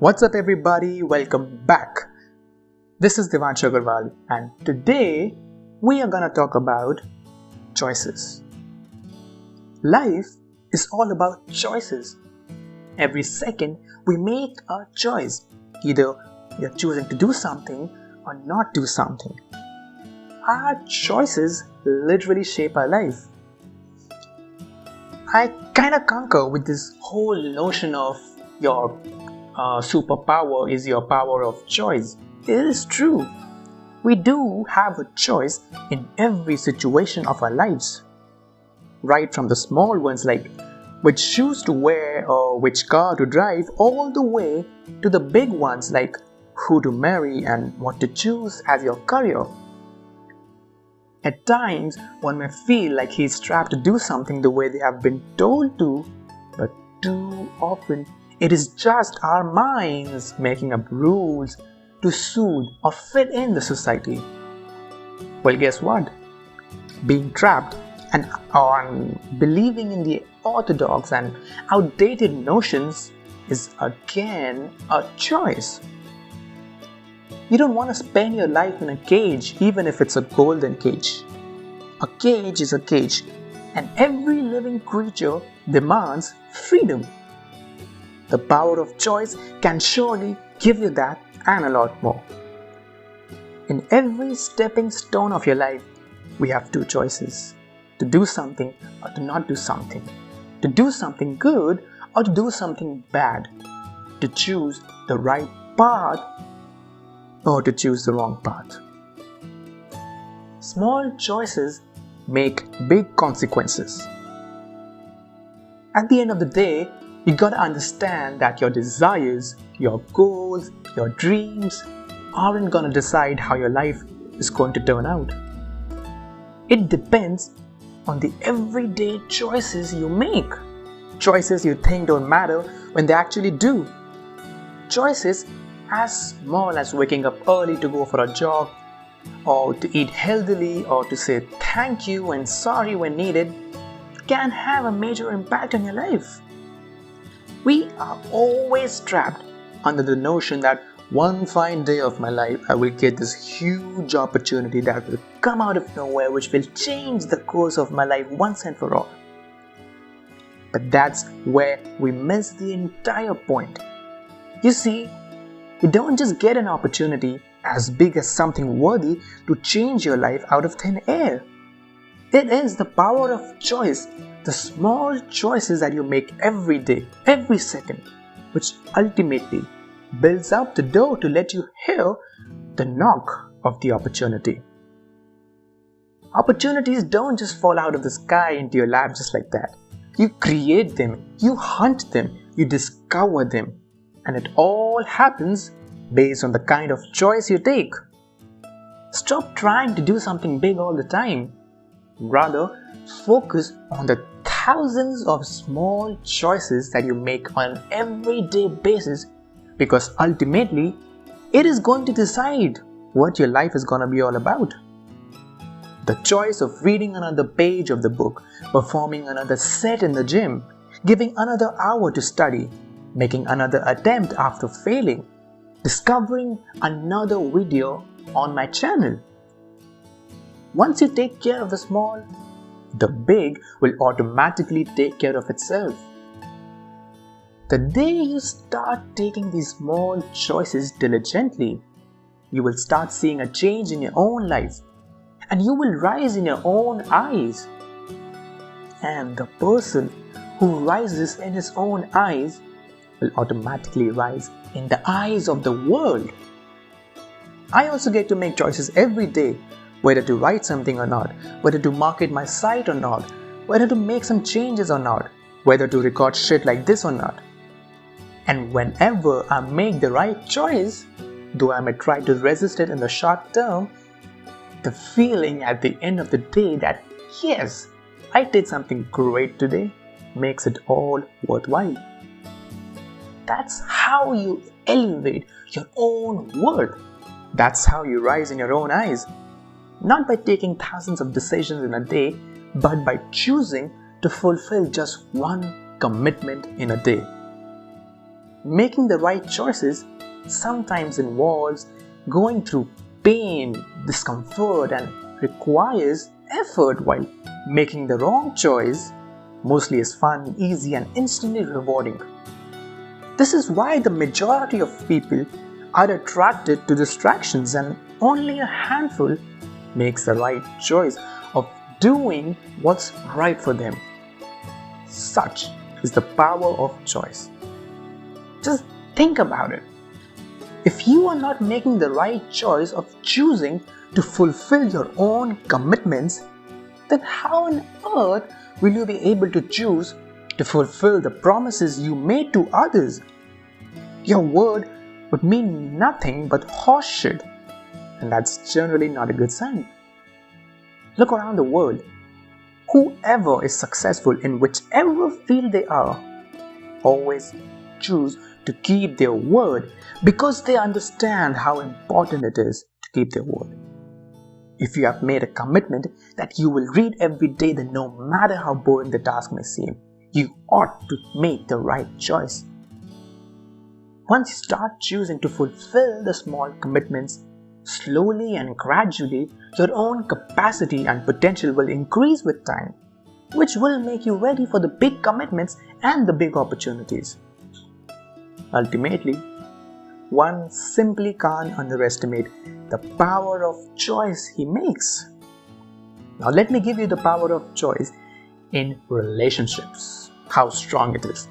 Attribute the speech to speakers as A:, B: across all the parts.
A: What's up, everybody? Welcome back. This is Devanshu Agarwal, and today we are gonna talk about choices. Life is all about choices. Every second we make a choice. Either we are choosing to do something or not do something. Our choices literally shape our life. I kinda concur with this whole notion of your superpower is your power of choice. It is true. We do have a choice in every situation of our lives. Right from the small ones like which shoes to wear or which car to drive, all the way to the big ones like who to marry and what to choose as your career. At times, one may feel like he's trapped to do something the way they have been told to, but too often it is just our minds making up rules to soothe or fit in the society. Well, guess what? Being trapped and on believing in the orthodox and outdated notions is again a choice. You don't want to spend your life in a cage, even if it's a golden cage. A cage is a cage, and every living creature demands freedom. The power of choice can surely give you that and a lot more. In every stepping stone of your life, we have two choices: to do something or to not do something, to do something good or to do something bad, to choose the right path or to choose the wrong path. Small choices make big consequences. At the end of the day, you gotta understand that your desires, your goals, your dreams aren't gonna decide how your life is going to turn out. It depends on the everyday choices you make. Choices you think don't matter when they actually do. Choices as small as waking up early to go for a jog, or to eat healthily, or to say thank you and sorry when needed, can have a major impact on your life. We are always trapped under the notion that one fine day of my life I will get this huge opportunity that will come out of nowhere, which will change the course of my life once and for all. But that's where we miss the entire point. You see, you don't just get an opportunity as big as something worthy to change your life out of thin air. It is the power of choice, the small choices that you make every day, every second, which ultimately builds up the door to let you hear the knock of the opportunity. Opportunities don't just fall out of the sky into your lap just like that. You create them, you hunt them, you discover them, and it all happens based on the kind of choice you take. Stop trying to do something big all the time. Rather, focus on the thousands of small choices that you make on an everyday basis, because ultimately, it is going to decide what your life is going to be all about. The choice of reading another page of the book, performing another set in the gym, giving another hour to study, making another attempt after failing, discovering another video on my channel. Once you take care of the small, the big will automatically take care of itself. The day you start taking these small choices diligently, you will start seeing a change in your own life, and you will rise in your own eyes. And the person who rises in his own eyes will automatically rise in the eyes of the world. I also get to make choices every day, whether to write something or not, whether to market my site or not, whether to make some changes or not, whether to record shit like this or not. And whenever I make the right choice, though I may try to resist it in the short term, the feeling at the end of the day that yes, I did something great today makes it all worthwhile. That's how you elevate your own worth. That's how you rise in your own eyes. Not by taking thousands of decisions in a day, but by choosing to fulfill just one commitment in a day. making the right choices sometimes involves going through pain, discomfort, and requires effort, while making the wrong choice mostly is fun, easy, and instantly rewarding. This is why the majority of people are attracted to distractions and only a handful makes the right choice of doing what's right for them. Such is the power of choice. Just think about it. If you are not making the right choice of choosing to fulfill your own commitments, then how on earth will you be able to choose to fulfill the promises you made to others? Your word would mean nothing but horseshit, and that's generally not a good sign. Look around the world. Whoever is successful in whichever field they are always choose to keep their word because they understand how important it is to keep their word. If you have made a commitment that you will read every day, then no matter how boring the task may seem, you ought to make the right choice. Once you start choosing to fulfill the small commitments, slowly and gradually, your own capacity and potential will increase with time, which will make you ready for the big commitments and the big opportunities. Ultimately, one simply can't underestimate the power of choice he makes. Now let me give you the power of choice in relationships, how strong it is.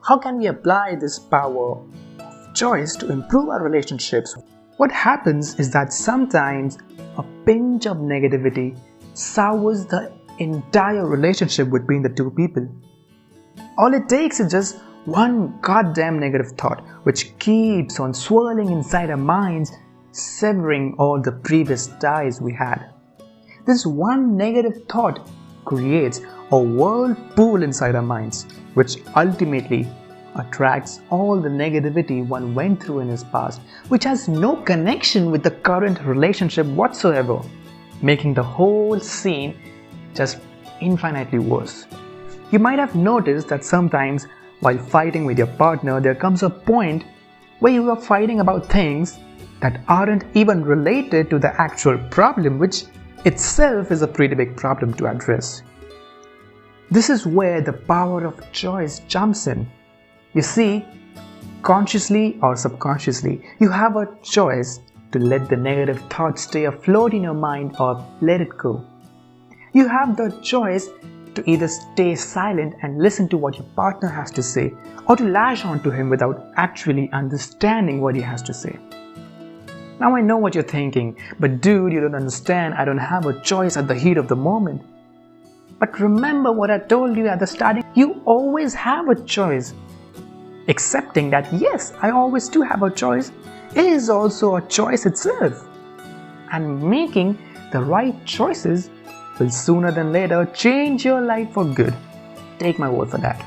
A: How can we apply this power of choice to improve our relationships? What happens is that sometimes a pinch of negativity sours the entire relationship between the two people. All it takes is just one goddamn negative thought which keeps on swirling inside our minds, severing all the previous ties we had. This one negative thought creates a whirlpool inside our minds, which ultimately attracts all the negativity one went through in his past, which has no connection with the current relationship whatsoever, making the whole scene just infinitely worse. You might have noticed that sometimes while fighting with your partner, there comes a point where you are fighting about things that aren't even related to the actual problem, which itself is a pretty big problem to address. This is where the power of choice jumps in. You see, consciously or subconsciously, you have a choice to let the negative thoughts stay afloat in your mind or let it go. You have the choice to either stay silent and listen to what your partner has to say, or to lash onto him without actually understanding what he has to say. Now I know what you're thinking, but dude, you don't understand, I don't have a choice at the heat of the moment. But remember what I told you at the starting, you always have a choice. Accepting that yes, I always do have a choice is also a choice itself. And making the right choices will sooner than later change your life for good. Take my word for that.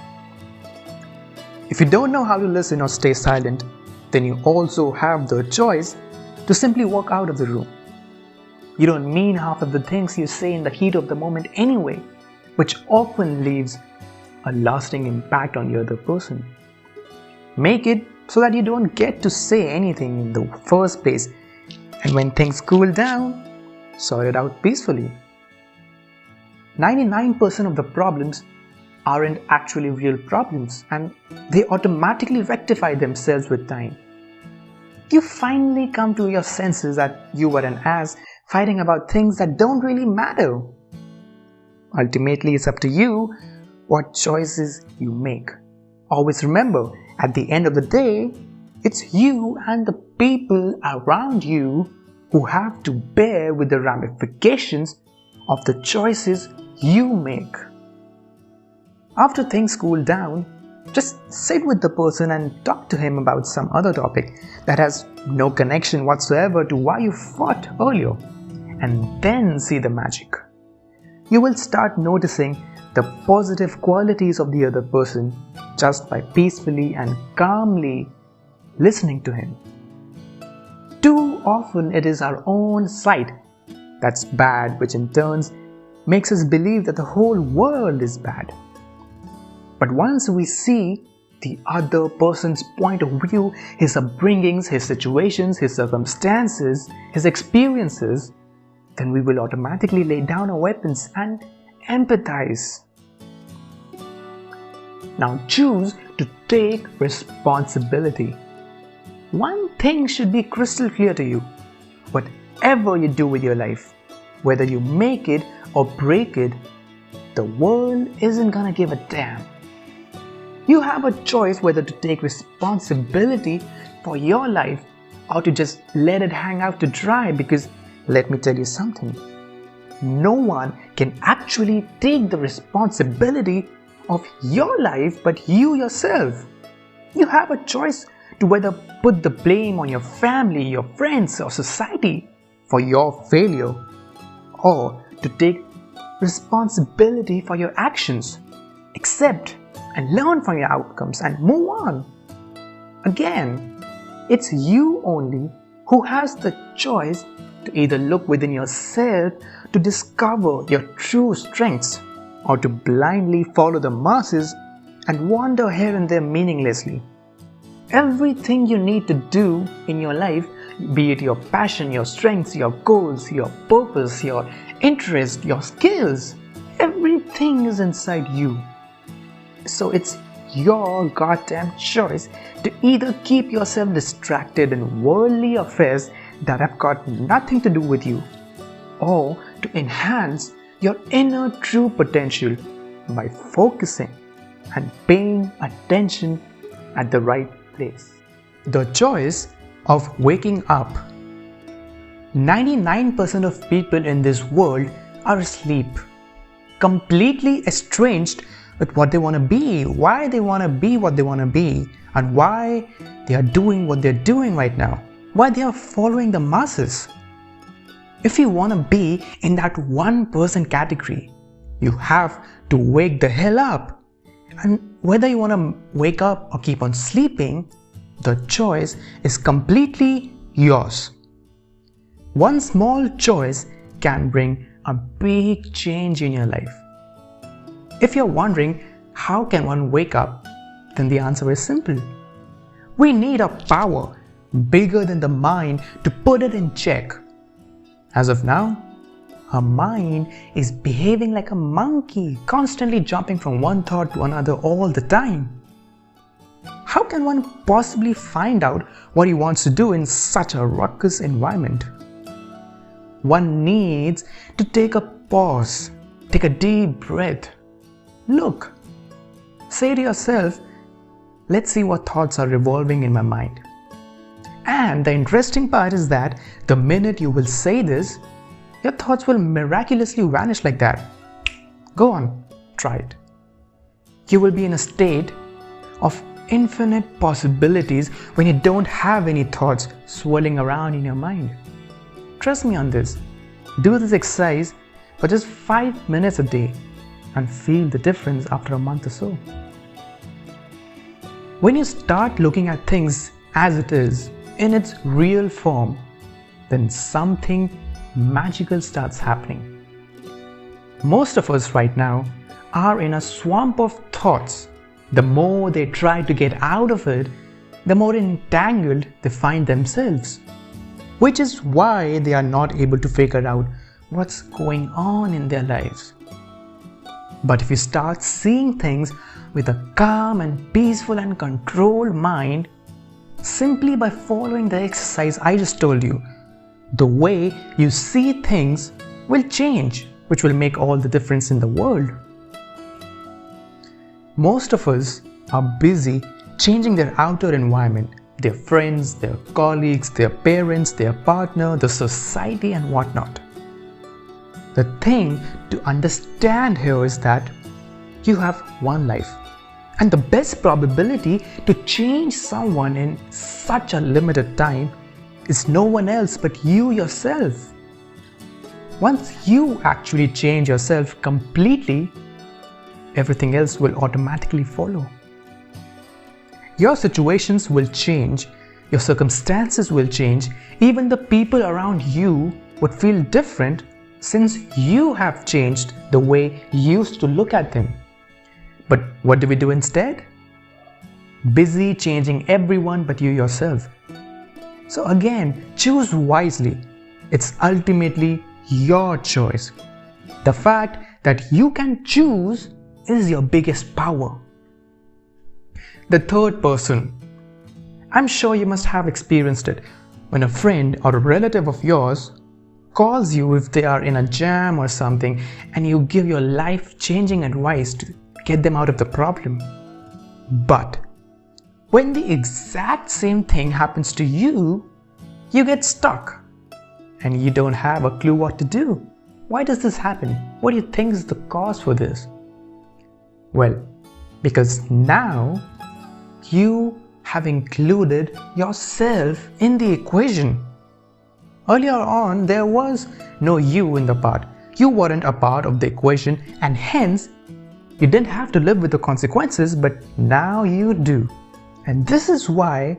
A: If you don't know how to listen or stay silent, then you also have the choice to simply walk out of the room. You don't mean half of the things you say in the heat of the moment anyway, which often leaves a lasting impact on the other person. Make it so that you don't get to say anything in the first place, and when things cool down, sort it out peacefully. 99% of the problems aren't actually real problems, and they automatically rectify themselves with time. You finally come to your senses that you were an ass fighting about things that don't really matter. Ultimately, it's up to you what choices you make. Always remember, at the end of the day, it's you and the people around you who have to bear with the ramifications of the choices you make. After things cool down, just sit with the person and talk to him about some other topic that has no connection whatsoever to why you fought earlier, and then see the magic. You will start noticing the positive qualities of the other person just by peacefully and calmly listening to him. Too often it is our own side that's bad, which in turn makes us believe that the whole world is bad. But once we see the other person's point of view, his upbringings, his situations, his circumstances, his experiences, then we will automatically lay down our weapons and empathize. Now choose to take responsibility. One thing should be crystal clear to you. Whatever you do with your life, whether you make it or break it, the world isn't gonna give a damn. You have a choice whether to take responsibility for your life or to just let it hang out to dry, because let me tell you something. No one can actually take the responsibility of your life but you yourself. You have a choice to whether put the blame on your family, your friends, or society for your failure, or to take responsibility for your actions, accept and learn from your outcomes and move on. Again, it's you only who has the choice to either look within yourself to discover your true strengths, or to blindly follow the masses and wander here and there meaninglessly. Everything you need to do in your life, be it your passion, your strengths, your goals, your purpose, your interest, your skills, everything is inside you. So it's your goddamn choice to either keep yourself distracted in worldly affairs that have got nothing to do with you, or to enhance your inner true potential by focusing and paying attention at the right place. The choice of waking up. 99% of people in this world are asleep, completely estranged with what they want to be, why they want to be what they want to be, and why they are doing what they're doing right now, why they are following the masses. If you want to be in that 1% category, you have to wake the hell up. And whether you want to wake up or keep on sleeping, the choice is completely yours. One small choice can bring a big change in your life. If you're wondering how can one wake up, then the answer is simple. We need a power bigger than the mind to put it in check. As of now, our mind is behaving like a monkey, constantly jumping from one thought to another all the time. How can one possibly find out what he wants to do in such a ruckus environment? One needs to take a pause, take a deep breath. Look, say to yourself, let's see what thoughts are revolving in my mind. And the interesting part is that the minute you will say this, your thoughts will miraculously vanish like that. Go on, try it. You will be in a state of infinite possibilities when you don't have any thoughts swirling around in your mind. Trust me on this. Do this exercise for just 5 minutes a day and feel the difference after a month or so. When you start looking at things as it is, in its real form, then something magical starts happening. Most of us right now are in a swamp of thoughts. The more they try to get out of it, the more entangled they find themselves, which is why they are not able to figure out what's going on in their lives. But if you start seeing things with a calm and peaceful and controlled mind, simply by following the exercise I just told you, the way you see things will change, which will make all the difference in the world. Most of us are busy changing their outer environment, their friends, their colleagues, their parents, their partner, the society, and whatnot. The thing to understand here is that you have one life, and the best probability to change someone in such a limited time is no one else but you yourself. Once you actually change yourself completely, everything else will automatically follow. Your situations will change, your circumstances will change, even the people around you would feel different since you have changed the way you used to look at them. But what do we do instead? busy changing everyone but you yourself. So again, choose wisely. It's ultimately your choice. The fact that you can choose is your biggest power. The third person. I'm sure you must have experienced it when a friend or a relative of yours calls you if they are in a jam or something and you give your life-changing advice to get them out of the problem. But when the exact same thing happens to you, you get stuck and you don't have a clue what to do. Why does this happen? What do you think is the cause for this? Well, because now you have included yourself in the equation. Earlier on, there was no you in the part. You weren't a part of the equation and hence you didn't have to live with the consequences, but now you do. And this is why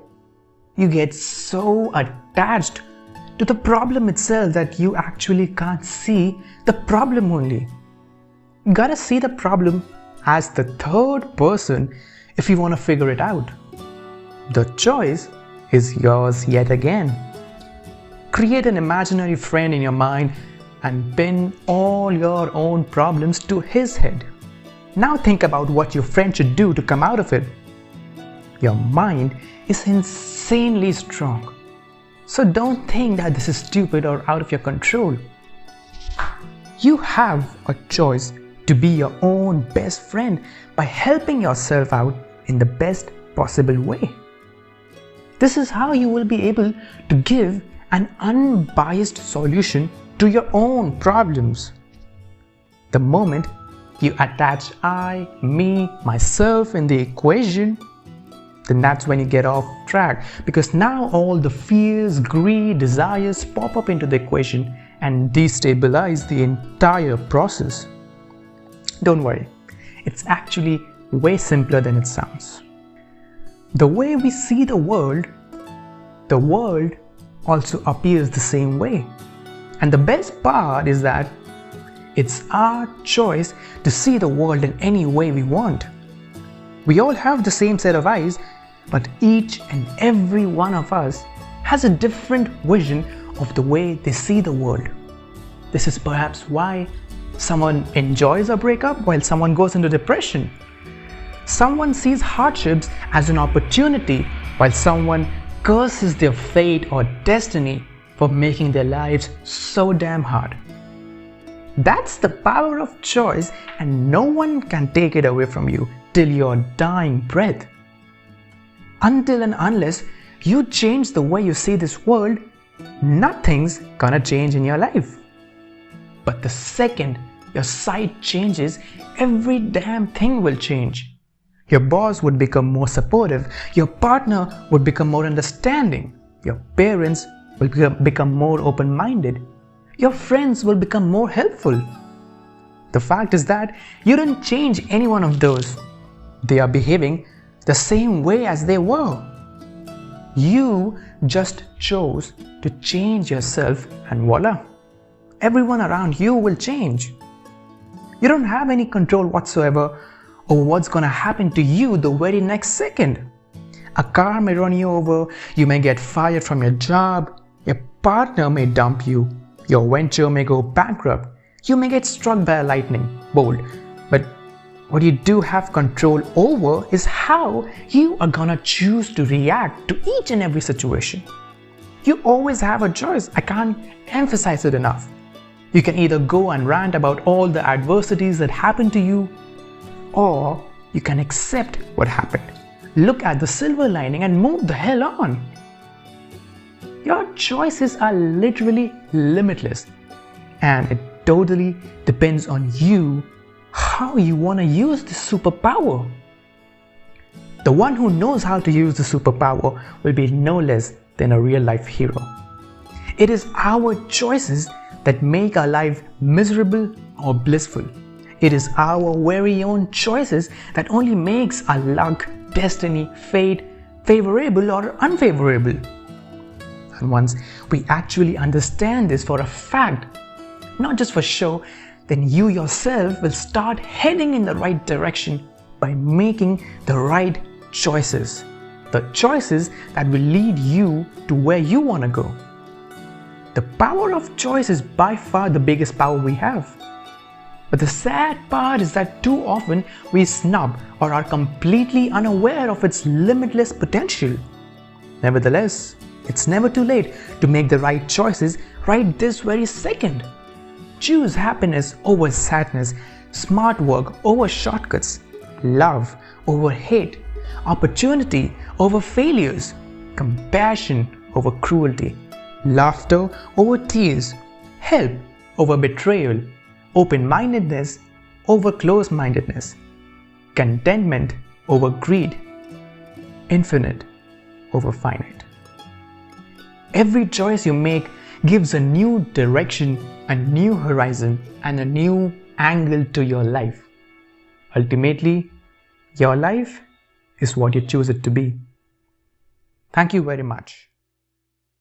A: you get so attached to the problem itself that you actually can't see the problem only. You gotta see the problem as the third person if you want to figure it out. The choice is yours yet again. Create an imaginary friend in your mind and pin all your own problems to his head. Now think about what your friend should do to come out of it. Your mind is insanely strong. So don't think that this is stupid or out of your control. You have a choice to be your own best friend by helping yourself out in the best possible way. This is how you will be able to give an unbiased solution to your own problems. The moment you attach I, me, myself in the equation, then that's when you get off track, because now all the fears, greed, desires pop up into the equation and destabilize the entire process. Don't worry, it's actually way simpler than it sounds. The way we see the world also appears the same way. And the best part is that it's our choice to see the world in any way we want. We all have the same set of eyes, but each and every one of us has a different vision of the way they see the world. This is perhaps why someone enjoys a breakup while someone goes into depression. Someone sees hardships as an opportunity while someone curses their fate or destiny for making their lives so damn hard. That's the power of choice, and no one can take it away from you till your dying breath. Until and unless you change the way you see this world, nothing's gonna change in your life. But the second your sight changes, every damn thing will change. Your boss would become more supportive, your partner would become more understanding, your parents will become more open-minded, your friends will become more helpful. The fact is that you didn't change any one of those. They are behaving the same way as they were. You just chose to change yourself and voila, everyone around you will change. You don't have any control whatsoever over what's gonna happen to you the very next second. A car may run you over, you may get fired from your job, your partner may dump you, your venture may go bankrupt, you may get struck by a lightning bolt. But what you do have control over is how you are gonna choose to react to each and every situation. You always have a choice. I can't emphasize it enough. You can either go and rant about all the adversities that happened to you, or you can accept what happened, look at the silver lining and move the hell on. Your choices are literally limitless, and it totally depends on you how you want to use this superpower. The one who knows how to use the superpower will be no less than a real life hero. It is our choices that make our life miserable or blissful. It is our very own choices that only makes our luck, destiny, fate favorable or unfavorable. And once we actually understand this for a fact, not just for show, then you yourself will start heading in the right direction by making the right choices. The choices that will lead you to where you want to go. The power of choice is by far the biggest power we have. But the sad part is that too often we snub or are completely unaware of its limitless potential. Nevertheless, it's never too late to make the right choices right this very second. Choose happiness over sadness, smart work over shortcuts, love over hate, opportunity over failures, compassion over cruelty, laughter over tears, help over betrayal, open-mindedness over close-mindedness, contentment over greed, infinite over finite. Every choice you make gives a new direction, a new horizon, and a new angle to your life. Ultimately, your life is what you choose it to be. Thank you very much.